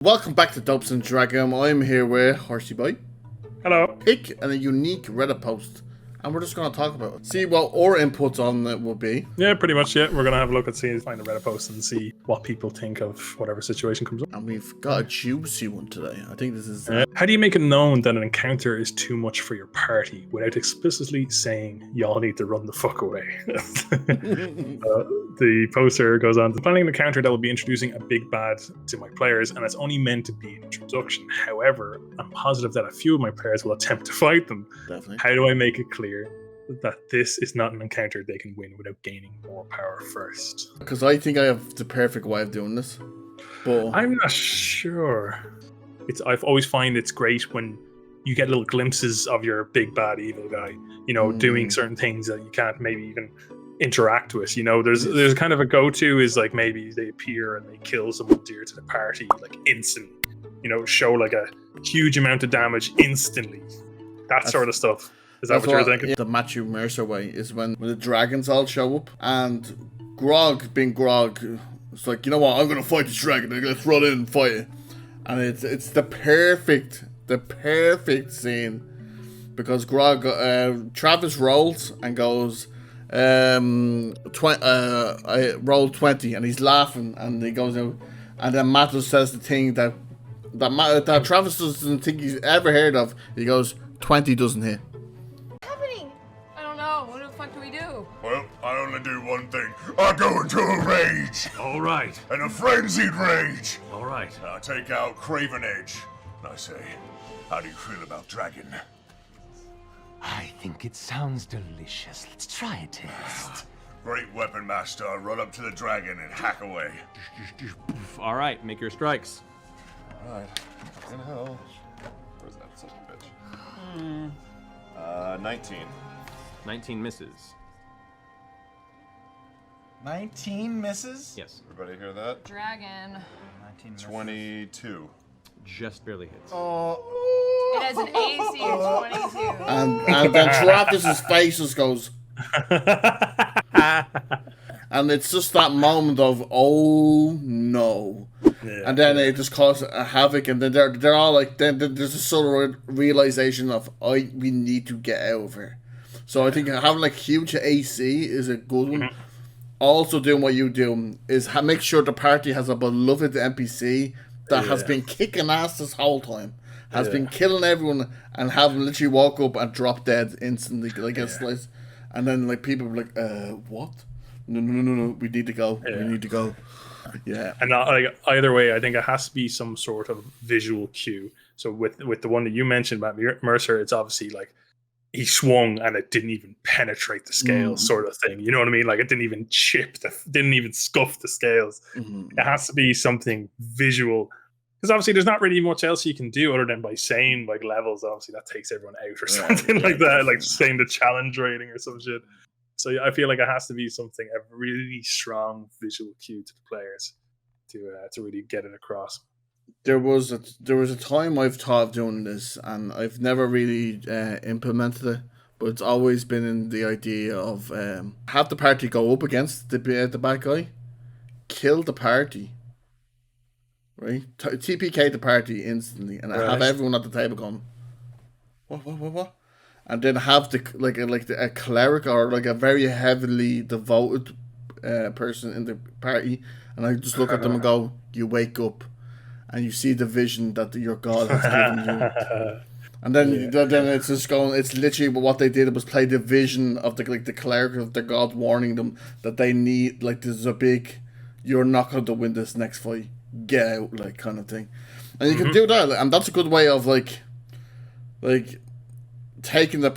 Welcome back to Dopes and Dragon. I'm here with Horsey Boy. Hello. Pick and a unique Reddit post, and we're just going to talk about it. See what our inputs on it will be. Yeah, pretty much. Yeah, we're gonna have a look and find a Reddit post and see what people think of whatever situation comes up. And we've got a juicy one today. I think this is. How do you make it known that an encounter is too much for your party without explicitly saying y'all need to run the fuck away? The poster goes on, planning an encounter that will be introducing a big bad to my players, and it's only meant to be an introduction. However, I'm positive that a few of my players will attempt to fight them. Definitely. How do I make it clear that this is not an encounter they can win without gaining more power first? Because I think I have the perfect way of doing this. But I'm not sure. I've always find it's great when you get little glimpses of your big bad evil guy, doing certain things that you can't maybe even interact with. There's kind of a go-to is like maybe they appear and they kill someone dear to the party like instantly. Show like a huge amount of damage instantly. That's sort of stuff. Is that what you're thinking? The Matthew Mercer way is when the dragons all show up and Grog, being Grog, it's like, you know what, I'm going to fight this dragon. Let's run in and fight it. And it's the perfect scene because Grog, Travis rolls and goes, I rolled 20 and he's laughing and he goes out and then Matthew says the thing that Travis doesn't think he's ever heard of. He goes, 20 doesn't hit. What the fuck do we do? Well, I only do one thing. I go into a rage. All right. And a frenzied rage. All right. I take out Craven Edge. And I say, how do you feel about dragon? I think it sounds delicious. Let's try a taste. Great weapon, master. I run up to the dragon and hack away. All right, make your strikes. All right. In hell. Where's that son of a bitch? 19. 19 misses. 19 misses? Yes. Everybody hear that? Dragon. 19 misses. 22. Just barely hits. Oh. It has an AC of 22. And then Travis's face just goes. And it's just that moment of, oh no. Yeah. And then it just causes a havoc, and then they're all like, then there's a sort of realization of, we need to get out of here. So I think having like huge AC is a good one. Mm-hmm. Also doing what you do is make sure the party has a beloved NPC that has been kicking ass this whole time. Has been killing everyone and have them literally walk up and drop dead instantly. Like a slice. And then like people are like, what? No, we need to go. Yeah. We need to go. Yeah. And either way, I think it has to be some sort of visual cue. So with the one that you mentioned about Mercer, it's obviously like he swung and it didn't even penetrate the scales, sort of thing. You know what I mean? Like it didn't even didn't even scuff the scales. Mm-hmm. It has to be something visual. Because obviously there's not really much else you can do other than by saying like levels. Obviously that takes everyone out or something like that. Like saying the challenge rating or some shit. So I feel like it has to be something, a really strong visual cue to the players to really get it across. There was a time I've thought of doing this, and I've never really implemented it. But it's always been in the idea of have the party go up against the bad guy, kill the party, right? TPK the party instantly, and have everyone at the table going, what? And then have a cleric or like a very heavily devoted person in the party, and I just look at them and go, "You wake up." And you see the vision that your god has given you, and then it's just going. It's literally what they did was play the vision of the cleric of their god, warning them that they need there's a big, you're not going to win this next fight. Get out, like kind of thing, and you can do that, and that's a good way of like taking the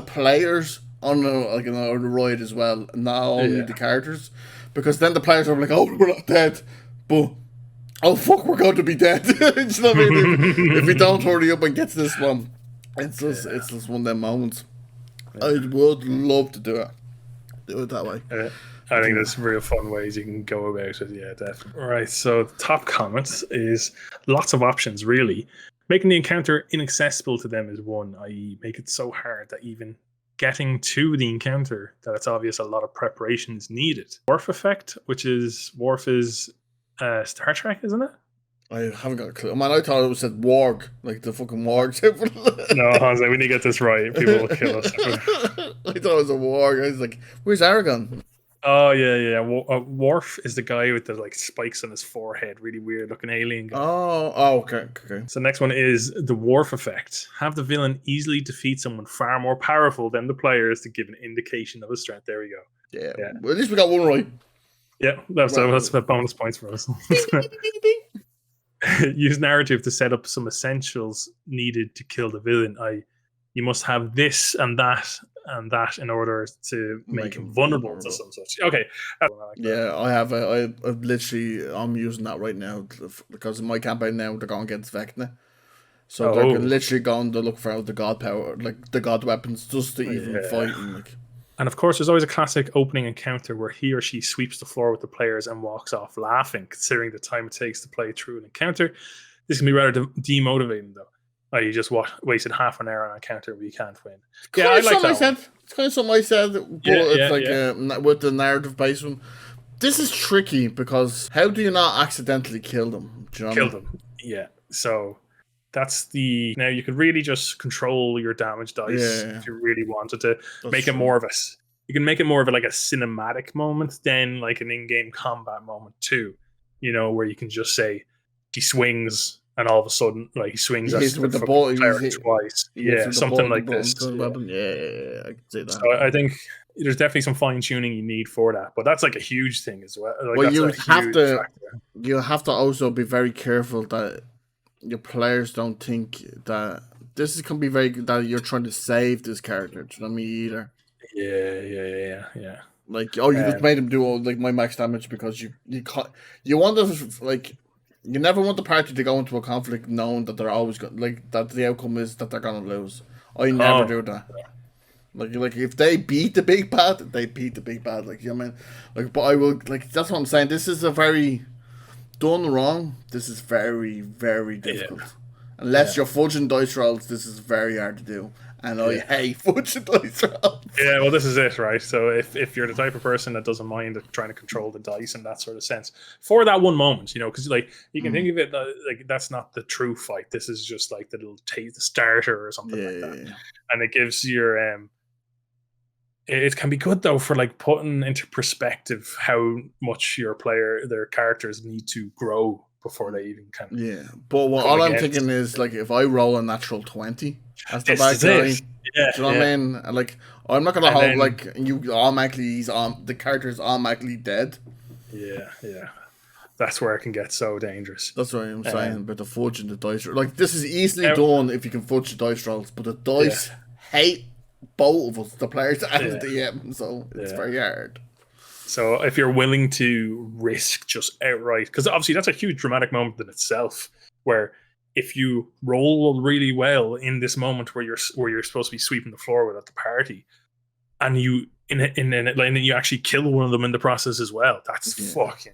players on a ride as well, not only the characters, because then the players are like, oh, we're not dead. But, oh fuck, we're going to be dead. You know what I mean? If we don't hurry up and get to this one, it's just one of them moments. I would love to do it that way. I think there's real fun ways you can go about it. Yeah, definitely. All right, so the top comments is lots of options, really. Making the encounter inaccessible to them is one, i.e. make it so hard that even getting to the encounter that it's obvious a lot of preparation is needed. Wharf effect, which is Wharf is Star Trek, isn't it? I haven't got a clue. Man, I thought it was said warg, like the fucking warg. No, I was like, we need to get this right. People will kill us. I thought it was a warg. I was like, where's Aragon? Oh yeah. Worf is the guy with the like spikes on his forehead, really weird looking alien guy. Okay. So next one is the Worf effect. Have the villain easily defeat someone far more powerful than the players to give an indication of his strength. There we go. Yeah. Well, at least we got one right. Yeah, that's bonus points for us. Use narrative to set up some essentials needed to kill the villain. You must have this and that in order to make him vulnerable to some such. Okay. I have. I've literally. I'm using that right now because in my campaign now they're going against Vecna, so they're literally going to look for the god power, like the god weapons, just to even fight him. Like. And of course, there's always a classic opening encounter where he or she sweeps the floor with the players and walks off laughing, considering the time it takes to play through an encounter. This can be rather demotivating, though. You just wasted half an hour on an encounter where you can't win. Yeah, I like that. It's kind of something I said, but it's like with the narrative based one. This is tricky because how do you not accidentally kill them? Do you know kill them, yeah. So that's now you could really just control your damage dice if you really wanted to make it more of you can make it more of like a cinematic moment than like an in-game combat moment too, where you can just say he swings and all of a sudden like he swings with the ball twice, something like this. I can see that. So I think there's definitely some fine-tuning you need for that, but that's like a huge thing as well. Like, well, you have to also be very careful that your players don't think that this can be that you're trying to save this character. Do you know what I mean? Either. Yeah. Like, you just made him do all like my max damage because you want to like you never want the party to go into a conflict knowing that they're always that the outcome is that they're gonna lose. I never do that. Like if they beat the big bad, they beat the big bad. Like, you know what I mean? Like, but I will that's what I'm saying. This is a very done wrong. This is very, very difficult. Unless you're fudging dice rolls, this is very hard to do. And I hate fudging dice rolls. Yeah, well, this is it, right? So if you're the type of person that doesn't mind trying to control the dice in that sort of sense, for that one moment, because like you can think of it like that's not the true fight. This is just like the little the starter or something like that, and it gives your It can be good though for like putting into perspective how much their characters need to grow before they even can. Yeah, but all I'm thinking is like if I roll a natural 20 as the bad guy, do you know what I mean? Like I'm not gonna hold like you automatically the character's automatically dead. Yeah. That's where it can get so dangerous. That's what I'm saying about the fudge and the dice. Like this is easily done if you can fudge the dice rolls, but the dice hate both of us, the players and the DM, so it's very hard. So if you're willing to risk just outright, because obviously that's a huge dramatic moment in itself, where if you roll really well in this moment where you're supposed to be sweeping the floor without the party, and you and you actually kill one of them in the process as well, that's fucking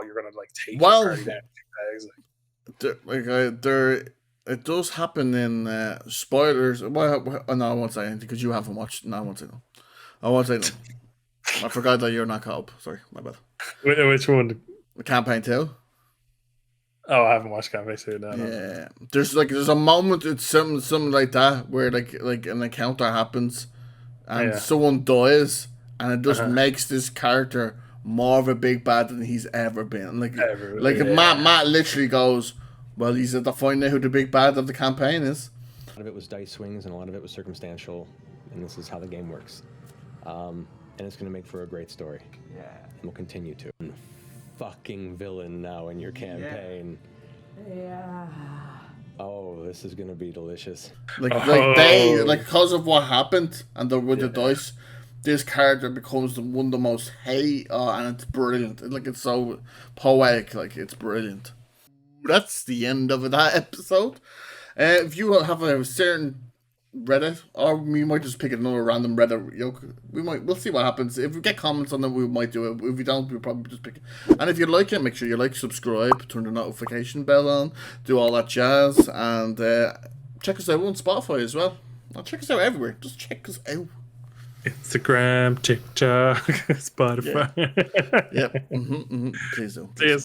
you're gonna like take the party down. It does happen in spoilers. Well, no, I won't say anything because you haven't watched. No, I won't say no. I forgot that you're not caught up. Sorry, my bad. Which one? Campaign 2. Oh, I haven't watched Campaign 2. No. Yeah, there's a moment. It's something like that where like an encounter happens, and someone dies, and it just makes this character more of a big bad than he's ever been. Matt literally goes, well, he's at the point now who the big bad of the campaign is. A lot of it was dice swings and a lot of it was circumstantial, and this is how the game works. And it's going to make for a great story. Yeah. And we'll continue to. Fucking villain now in your campaign. Yeah. Oh, this is going to be delicious. Because of what happened and with the dice, this character becomes one of the most and it's brilliant. Like, it's so poetic, like, it's brilliant. That's the end of that episode. If you have a certain Reddit, or we might just pick another random Reddit, we'll see what happens. If we get comments on it, we might do it. If we don't, we'll probably just pick it. And if you like it, make sure you subscribe, turn the notification bell on, do all that jazz, and check us out on Spotify as well. Check us out everywhere. Just check us out. Instagram, TikTok, Spotify. Yep. Please do. See you.